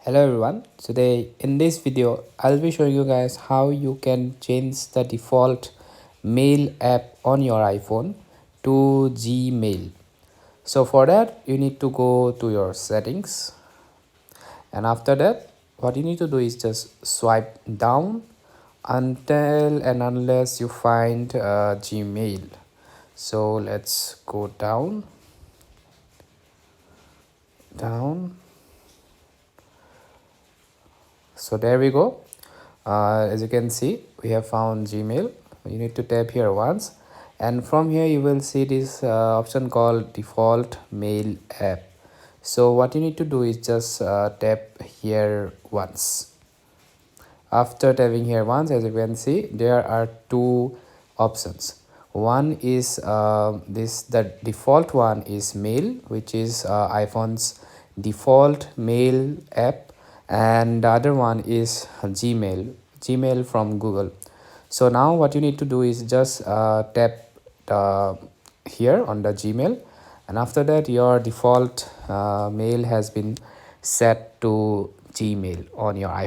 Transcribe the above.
Hello everyone, today in this video I'll be showing you guys how you can change the default mail app on your iPhone to Gmail. So for that you need to go to your settings, and after that what you need to do is just swipe down until and unless you find Gmail. So let's go down. So there we go. As you can see, we have found Gmail. You need to tap here once, and from here you will see this option called default mail app. So what you need to do is just tap here once. After tapping here once, as you can see, there are two options. One is the default one is mail, which is iPhone's default mail app, and the other one is Gmail from Google. So now what you need to do is just tap here on the Gmail, and after that your default mail has been set to Gmail on your iPhone.